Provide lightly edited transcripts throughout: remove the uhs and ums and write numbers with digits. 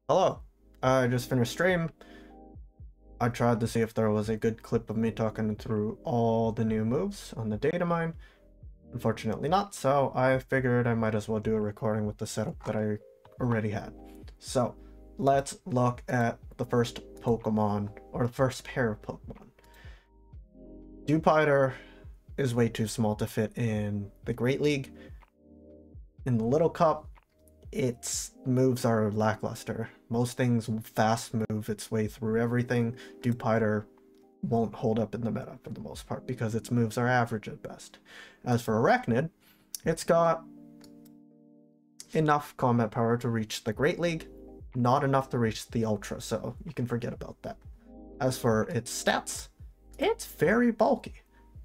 Hello, I just finished stream. I tried to see if there was a good clip of me talking through all the new moves on the data mine. Unfortunately not, so I figured I might as well do a recording with the setup that I already had. So let's look at the first Pokemon, or the first pair of Pokemon. Dewpider is way too small to fit in the Great League. In the Little Cup, its moves are lackluster. Most things fast move its way through everything. Dewpider won't hold up in the meta for the most part because its moves are average at best. As for Arachnid, it's got enough combat power to reach the Great League, not enough to reach the Ultra, so you can forget about that. As for its stats, it's very bulky.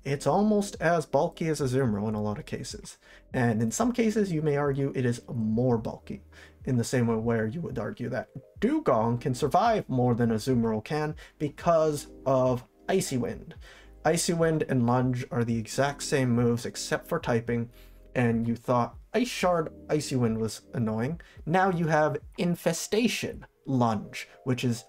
It's almost as bulky as Azumarill in a lot of cases. And in some cases, you may argue it is more bulky, in the same way where you would argue that Dewgong can survive more than Azumarill can because of Icy Wind. Icy Wind and Lunge are the exact same moves except for typing, and you thought Ice Shard Icy Wind was annoying. Now you have Infestation Lunge, which is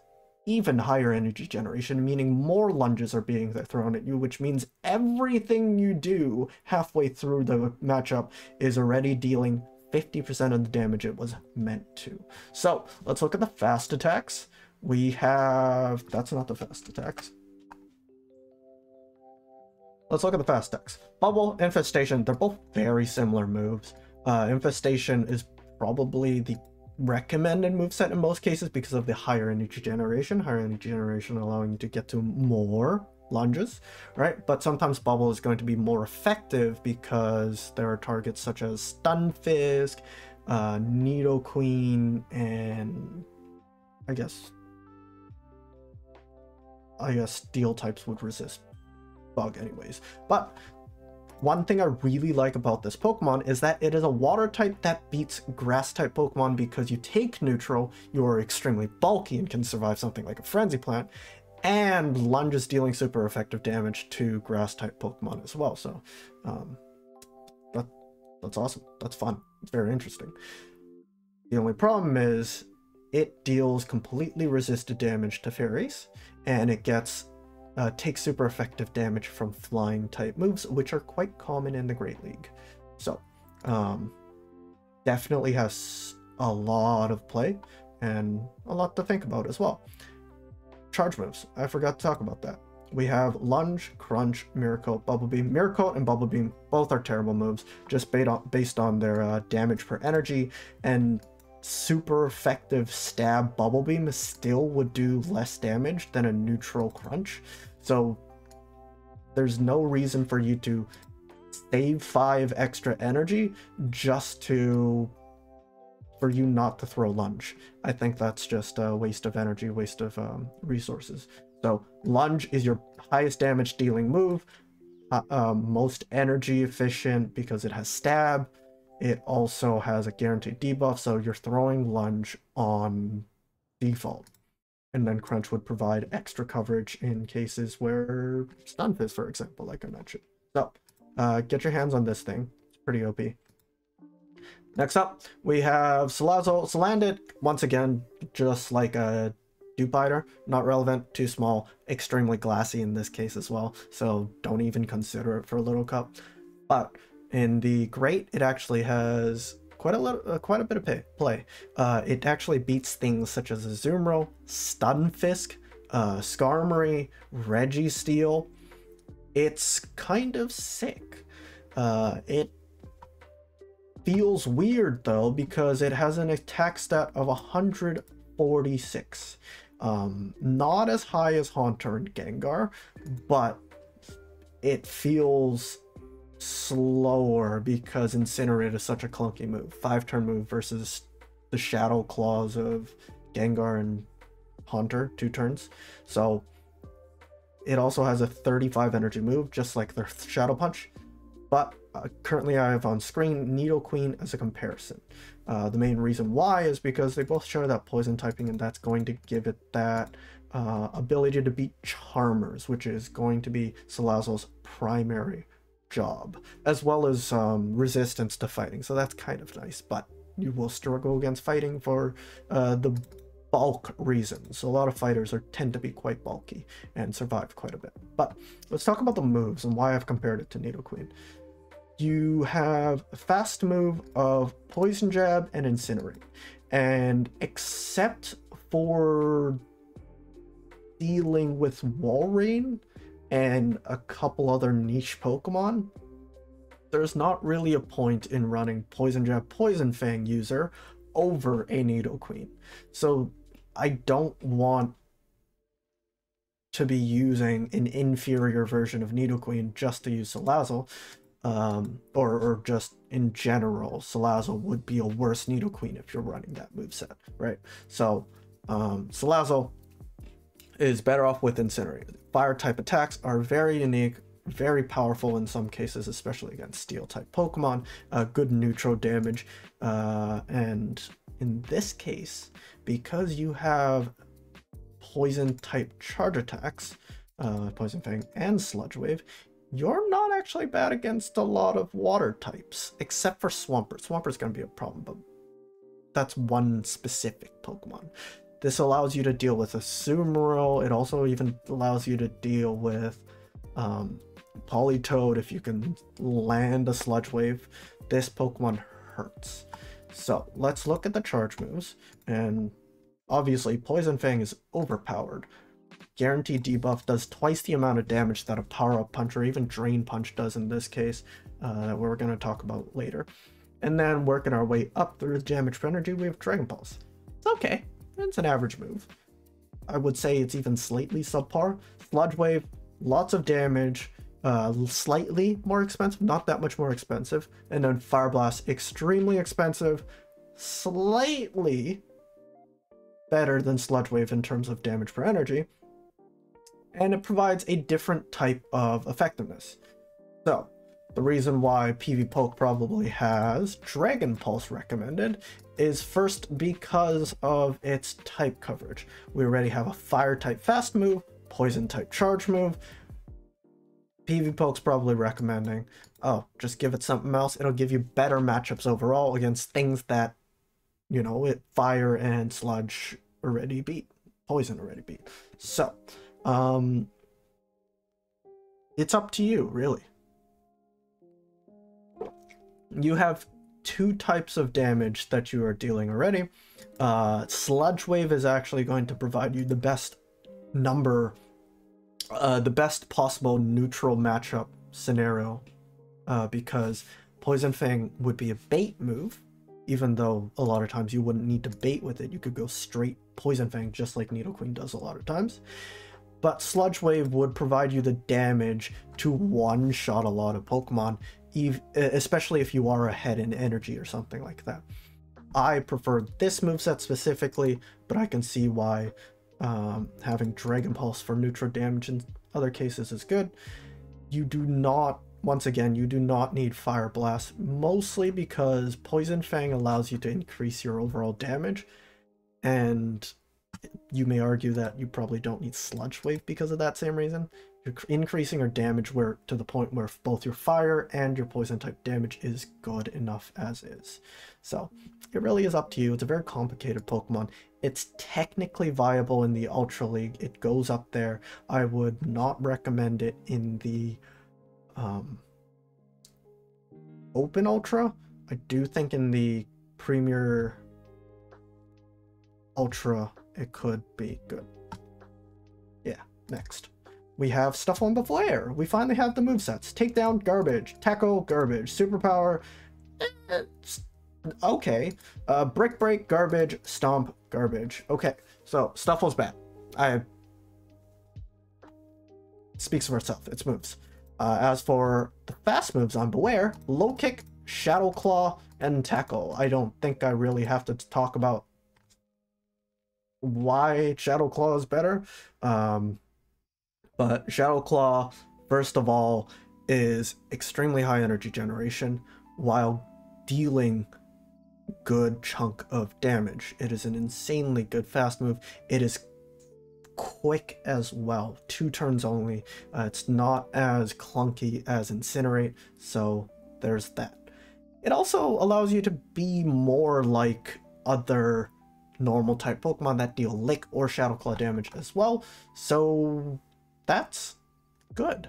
even higher energy generation, meaning more lunges are being thrown at you, which means everything you do halfway through the matchup is already dealing 50% of the damage it was meant to. So let's look at the fast attacks. We have, that's not the fast attacks. Let's look at the fast attacks. Bubble, Infestation, they're both very similar moves. Infestation is probably the recommended moveset in most cases because of the higher energy generation allowing you to get to more lunges, right? But sometimes Bubble is going to be more effective because there are targets such as Stunfisk, Nidoqueen, and I guess Steel types would resist Bug anyways. But one thing I really like about this Pokemon is that it is a water type that beats grass type Pokemon because you take neutral, you are extremely bulky and can survive something like a Frenzy Plant, and Lunge is dealing super effective damage to grass type Pokemon as well. So that's awesome. That's fun. It's very interesting. The only problem is it deals completely resisted damage to fairies, and it gets takes super effective damage from flying type moves, which are quite common in the Great League. So definitely has a lot of play and a lot to think about as well. Charge moves, I forgot to talk about that. We have Lunge, Crunch, Mirror Coat, Bubble Beam. Mirror Coat and Bubble Beam both are terrible moves, just based on their damage per energy, and super effective stab Bubble Beam still would do less damage than a neutral Crunch. So there's no reason for you to save 5 extra energy just for you not to throw Lunge. I think that's just a waste of energy, waste of resources. So Lunge is your highest damage dealing move, most energy efficient because it has stab. It also has a guaranteed debuff, so you're throwing Lunge on default. And then Crunch would provide extra coverage in cases where Stunfisk, for example, like I mentioned. So, get your hands on this thing. It's pretty OP. Next up, we have Salazzle. Salandit, once again, just like a Dewpider, not relevant, too small, extremely glassy in this case as well, so don't even consider it for a Little Cup. But in the Great, it actually has quite a bit of play. It actually beats things such as Azumarill, Stunfisk, Skarmory, Reggie Steel. It's kind of sick. It feels weird though because it has an attack stat of 146. Not as high as Haunter and Gengar, but it feels slower because Incinerate is such a clunky move. 5-turn move versus the Shadow Claws of Gengar and Haunter, 2 turns. So it also has a 35 energy move, just like the Shadow Punch. But currently I have on screen Nidoqueen as a comparison. The main reason why is because they both share that poison typing, and that's going to give it that ability to beat Charmers, which is going to be Salazzle's primary job, as well as resistance to fighting, so that's kind of nice. But you will struggle against fighting for the bulk reasons. A lot of fighters tend to be quite bulky and survive quite a bit. But let's talk about the moves and why I've compared it to Nidoqueen. You have a fast move of Poison Jab and Incinerate. And except for dealing with Walrein and a couple other niche Pokemon, there's not really a point in running Poison Jab Poison Fang user over a Nidoqueen. So I don't want to be using an inferior version of Nidoqueen just to use Salazzle, or just in general. Salazzle would be a worse Nidoqueen if you're running that moveset, right? So Salazzle is better off with Incinerate. Fire type attacks are very unique, very powerful in some cases, especially against steel type Pokemon, good neutral damage, and in this case, because you have poison type charge attacks, Poison Fang and Sludge Wave, you're not actually bad against a lot of water types, except for Swampert. Swampert's going to be a problem, but that's one specific Pokemon. This allows you to deal with Azumarill. It also even allows you to deal with Politoed if you can land a Sludge Wave. This Pokemon hurts. So let's look at the charge moves, and obviously Poison Fang is overpowered. Guaranteed debuff does twice the amount of damage that a power-up punch or even drain punch does in this case, that we're going to talk about later. And then working our way up through the damage for energy, we have Dragon Pulse. It's okay, it's an average move. I would say it's even slightly subpar. Sludge Wave, lots of damage, slightly more expensive, not that much more expensive. And then Fire Blast, extremely expensive, slightly better than Sludge Wave in terms of damage per energy. And it provides a different type of effectiveness. So the reason why PvPoke probably has Dragon Pulse recommended is first because of its type coverage. We already have a fire type fast move, poison type charge move. PvPoke's probably recommending, oh, just give it something else. It'll give you better matchups overall against things that, you know, fire and sludge already beat, poison already beat. So it's up to you, really. You have two types of damage that you are dealing already. Sludge Wave is actually going to provide you the best the best possible neutral matchup scenario, because Poison Fang would be a bait move, even though a lot of times you wouldn't need to bait with it. You could go straight Poison Fang just like Nidoqueen does a lot of times. But Sludge Wave would provide you the damage to one-shot a lot of Pokemon, especially if you are ahead in energy or something like that. I prefer this moveset specifically, but I can see why having Dragon Pulse for neutral damage in other cases is good. You do not, once again, you do not need Fire Blast, mostly because Poison Fang allows you to increase your overall damage, and you may argue that you probably don't need Sludge Wave because of that same reason. You're increasing your damage to the point where both your fire and your poison type damage is good enough as is. So it really is up to you. It's a very complicated Pokemon. It's technically viable in the Ultra League. It goes up there. I would not recommend it in the Open Ultra. I do think in the Premier Ultra it could be good. Yeah, next. We have stuff on the Flare. We finally have the movesets. Takedown, garbage. Tackle, garbage. Superpower, okay. Brick Break, garbage. Stomp, garbage. Okay, so Stuffle's bad. It speaks for itself. It's moves. As for the fast moves on Beware, Low Kick, Shadow Claw, and Tackle. I don't think I really have to talk about why Shadow Claw is better. But Shadow Claw, first of all, is extremely high energy generation while dealing good chunk of damage. It is an insanely good fast move. It is quick as well, 2 turns only. It's not as clunky as Incinerate, so there's that. It also allows you to be more like other normal type Pokemon that deal Lick or Shadow Claw damage as well, so that's good.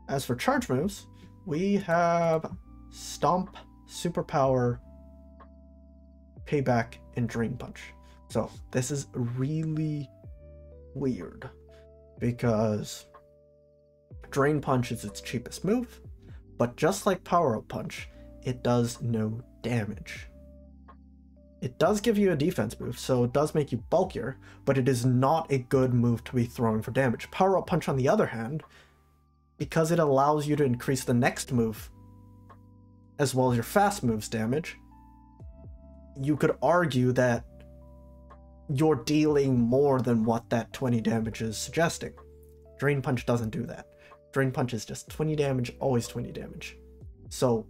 As for charge moves, we have Stomp, Superpower, Payback, and Drain Punch. So this is really weird because Drain Punch is its cheapest move, but just like Power Up Punch, it does no damage. It does give you a defense boost, so it does make you bulkier, but it is not a good move to be throwing for damage. Power Up Punch, on the other hand, because it allows you to increase the next move, as well as your fast moves damage, you could argue that you're dealing more than what that 20 damage is suggesting. Drain Punch doesn't do that. Drain Punch is just 20 damage, always 20 damage. So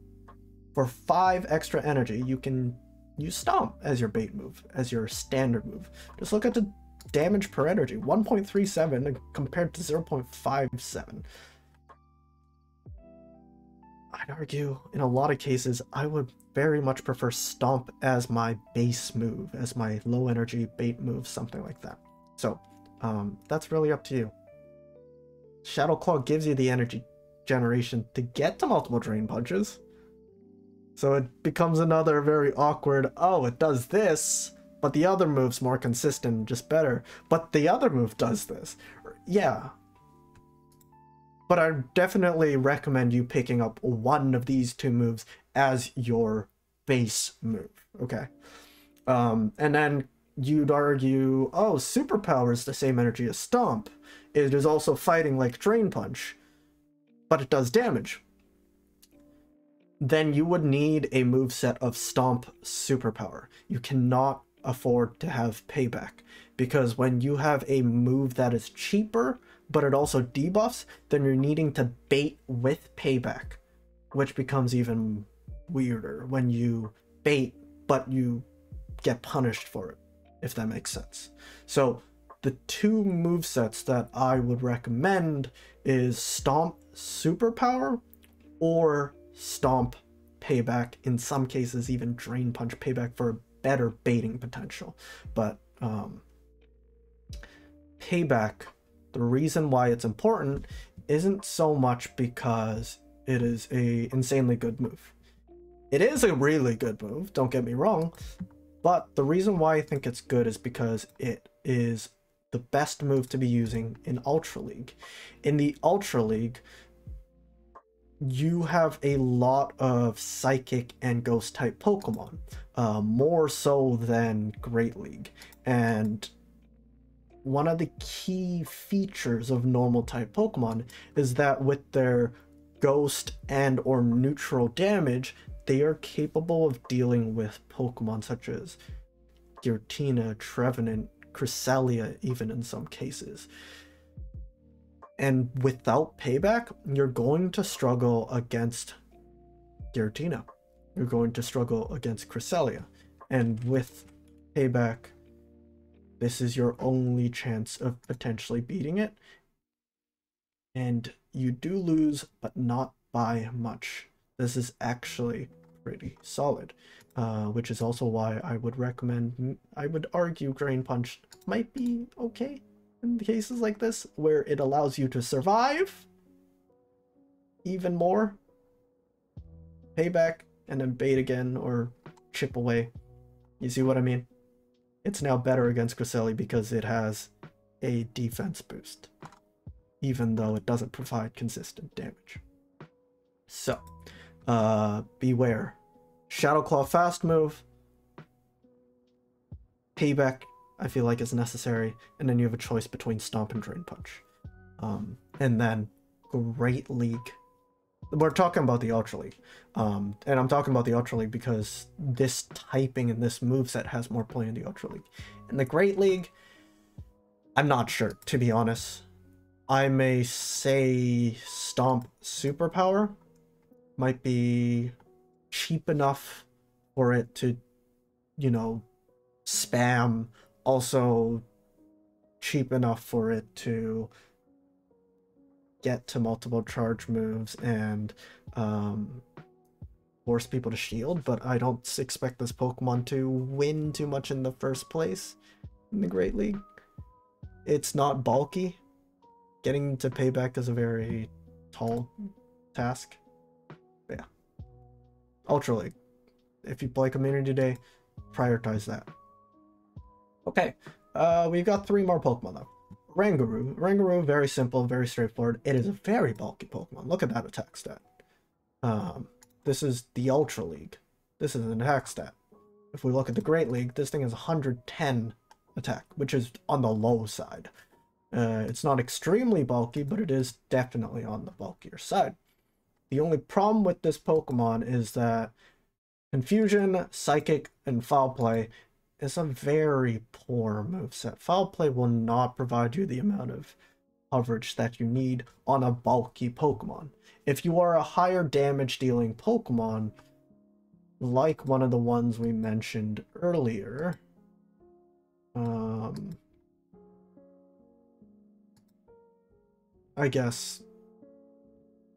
for 5 extra energy, you can use Stomp as your bait move, as your standard move. Just look at the damage per energy, 1.37 compared to 0.57. I'd argue in a lot of cases, I would very much prefer Stomp as my base move, as my low energy bait move, something like that. So that's really up to you. Shadow Claw gives you the energy generation to get to multiple Drain Punches. So it becomes another very awkward, oh, it does this, but the other move's more consistent, just better. But the other move does this. Yeah. But I definitely recommend you picking up one of these 2 moves as your base move, okay? And then you'd argue, oh, Superpower is the same energy as Stomp. It is also fighting like Drain Punch, but it does damage. Then you would need a moveset of Stomp Superpower. You cannot afford to have Payback, because when you have a move that is cheaper, but it also debuffs, then you're needing to bait with Payback, which becomes even weirder when you bait, but you get punished for it, if that makes sense. So the 2 movesets that I would recommend is Stomp Superpower or Stomp Payback, in some cases even Drain Punch Payback for a better baiting potential. But Payback, the reason why it's important isn't so much because it is a insanely good move. It is a really good move, don't get me wrong, but the reason why I think it's good is because it is the best move to be using in Ultra League. In the Ultra League, you have a lot of Psychic and Ghost type Pokemon, more so than Great League. And one of the key features of normal type Pokemon is that with their Ghost and or neutral damage, they are capable of dealing with Pokemon such as Giratina, Trevenant, Cresselia, even in some cases. And without Payback, you're going to struggle against Giratina. You're going to struggle against Cresselia. And with Payback, this is your only chance of potentially beating it. And you do lose, but not by much. This is actually pretty solid, which is also why I would recommend, I would argue Drain Punch might be okay in cases like this, where it allows you to survive even more, Payback, and then bait again or chip away. You see what I mean? It's now better against Cresselia because it has a defense boost, even though it doesn't provide consistent damage. So, beware. Shadow Claw fast move, Payback I feel like is necessary, and then you have a choice between Stomp and Drain Punch. And then Great League. We're talking about the Ultra League. And I'm talking about the Ultra League because this typing and this moveset has more play in the Ultra League. In the Great League, I'm not sure, to be honest. I may say Stomp Superpower might be cheap enough for it to, you know, spam. Also cheap enough for it to get to multiple charge moves and force people to shield, but I don't expect this Pokemon to win too much in the first place in the Great League. It's not bulky. Getting to payback is a very tall task. But yeah. Ultra League. If you play Community Day, prioritize that. Okay, we've got 3 more Pokemon though. Rangaroo. Rangaroo, very simple, very straightforward. It is a very bulky Pokemon. Look at that attack stat. This is the Ultra League. This is an attack stat. If we look at the Great League, this thing is 110 attack, which is on the low side. It's not extremely bulky, but it is definitely on the bulkier side. The only problem with this Pokemon is that Confusion, Psychic, and Foul Play is a very poor moveset. Foul Play will not provide you the amount of coverage that you need on a bulky Pokemon. If you are a higher damage dealing Pokemon, like one of the ones we mentioned earlier, I guess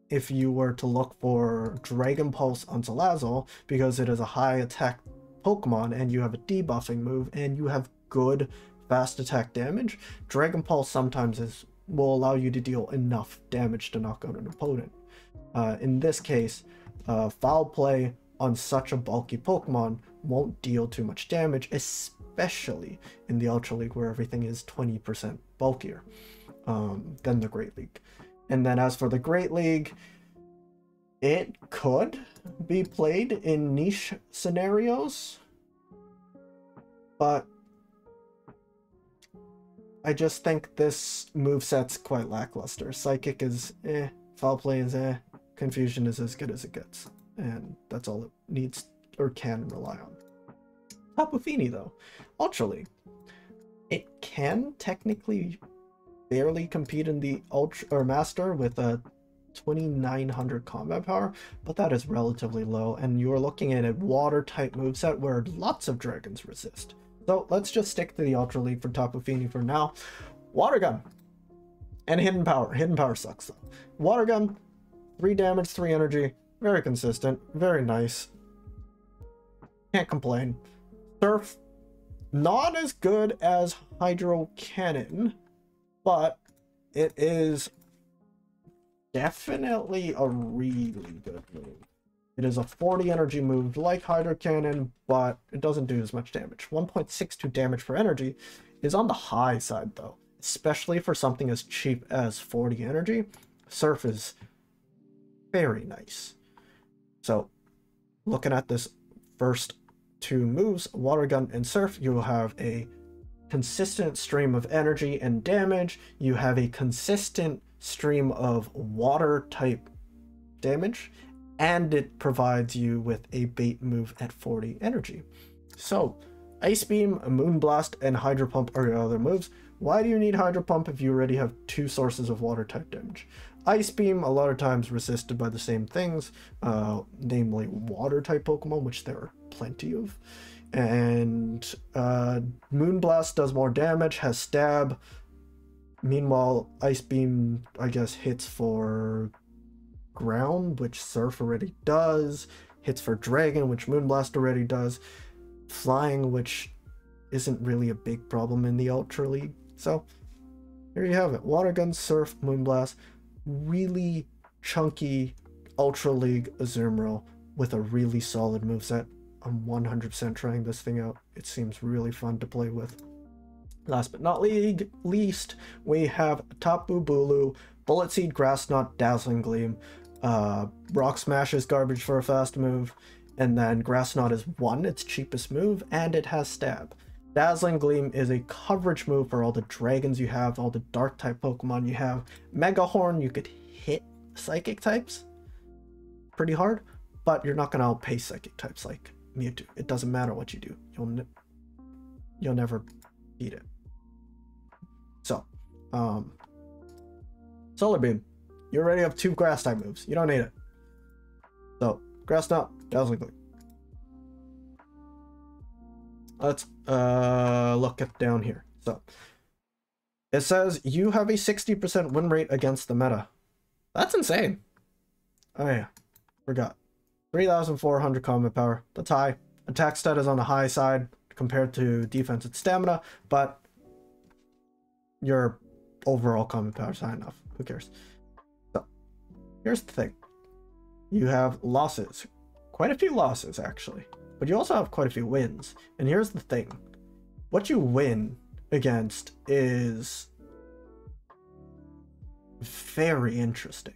if you were to look for Dragon Pulse on Salazzle, because it is a high attack Pokemon and you have a debuffing move and you have good fast attack damage, Dragon Pulse sometimes will allow you to deal enough damage to knock out an opponent. In this case, Foul Play on such a bulky Pokemon won't deal too much damage, especially in the Ultra League where everything is 20% bulkier than the Great League. And then as for the Great League, it could be played in niche scenarios, but I just think this moveset's quite lackluster. Psychic is eh, Foul Play is eh, Confusion is as good as it gets, and that's all it needs or can rely on. Tapu Fini though, Ultra League, it can technically barely compete in the Ultra or Master with a 2900 combat power, but that is relatively low, and you're looking at a water type moveset where lots of dragons resist. So let's just stick to the Ultra League for Tapu Fini for now. Water Gun and Hidden Power. Hidden Power sucks though. Water Gun, 3 damage, 3 energy, very consistent, very nice. Can't complain. Surf, not as good as Hydro Cannon, but it is definitely a really good move. It is a 40 energy move like Hydro Cannon, but it doesn't do as much damage. 1.62 damage for energy is on the high side though, especially for something as cheap as 40 energy. Surf is very nice. So looking at this first 2 moves, Water Gun and Surf, you will have a consistent stream of energy and damage. You have a consistent stream of water type damage, and it provides you with a bait move at 40 energy. So Ice Beam, Moonblast, and Hydro Pump are your other moves. Why do you need Hydro Pump if you already have 2 sources of water type damage? Ice Beam a lot of times resisted by the same things, namely water type Pokemon, which there are plenty of. And Moonblast does more damage, has stab. Meanwhile, Ice Beam, I guess, hits for ground, which Surf already does. Hits for Dragon, which Moonblast already does. Flying, which isn't really a big problem in the Ultra League. So, here you have it. Water Gun, Surf, Moonblast. Really chunky Ultra League Azumarill with a really solid moveset. I'm 100% trying this thing out. It seems really fun to play with. Last but not least, we have Tapu Bulu, Bullet Seed, Grass Knot, Dazzling Gleam. Rock Smash is garbage for a fast move, and then Grass Knot is 1, its cheapest move, and it has stab. Dazzling Gleam is a coverage move for all the dragons you have, all the dark type Pokemon you have. Mega Horn, you could hit psychic types pretty hard, but you're not going to outpace psychic types like Mewtwo. It doesn't matter what you do. You'll never beat it. So, Solar Beam. You already have 2 grass type moves. You don't need it. So, Grass Knot, Dazzling Gleam. Let's look at down here. So, it says you have a 60% win rate against the meta. That's insane. Oh yeah, forgot. 3,400 combat power. That's high. Attack stat is on the high side compared to defense and stamina, but your overall combat power is high enough. Who cares? So, here's the thing. You have losses. Quite a few losses, actually. But you also have quite a few wins. And here's the thing. What you win against is very interesting.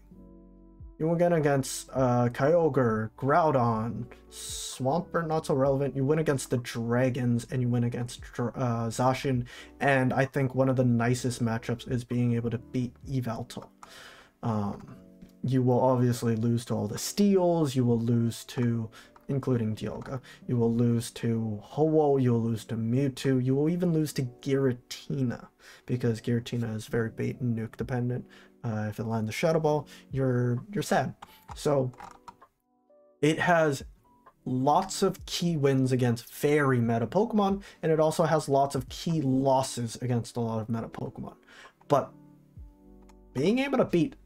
You win against Kyogre, Groudon, Swampert, not so relevant. You win against the Dragons, and you win against Zacian. And I think one of the nicest matchups is being able to beat Yveltal. You will obviously lose to all the Steels. You will lose to, including Dialga. You will lose to Ho-Oh. You will lose to Mewtwo. You will even lose to Giratina, because Giratina is very bait and nuke dependent. If it lands the Shadow Ball, you're sad. So it has lots of key wins against very meta Pokemon, and it also has lots of key losses against a lot of meta Pokemon. But being able to beat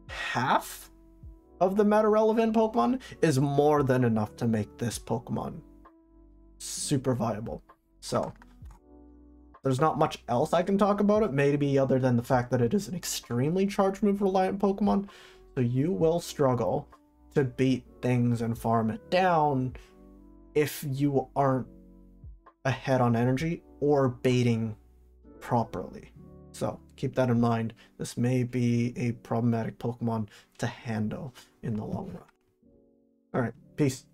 half of the meta relevant Pokemon is more than enough to make this Pokemon super viable. So there's not much else I can talk about it, maybe other than the fact that it is an extremely charge move reliant Pokemon. So you will struggle to beat things and farm it down if you aren't ahead on energy or baiting properly. So keep that in mind. This may be a problematic Pokemon to handle in the long run. All right, peace.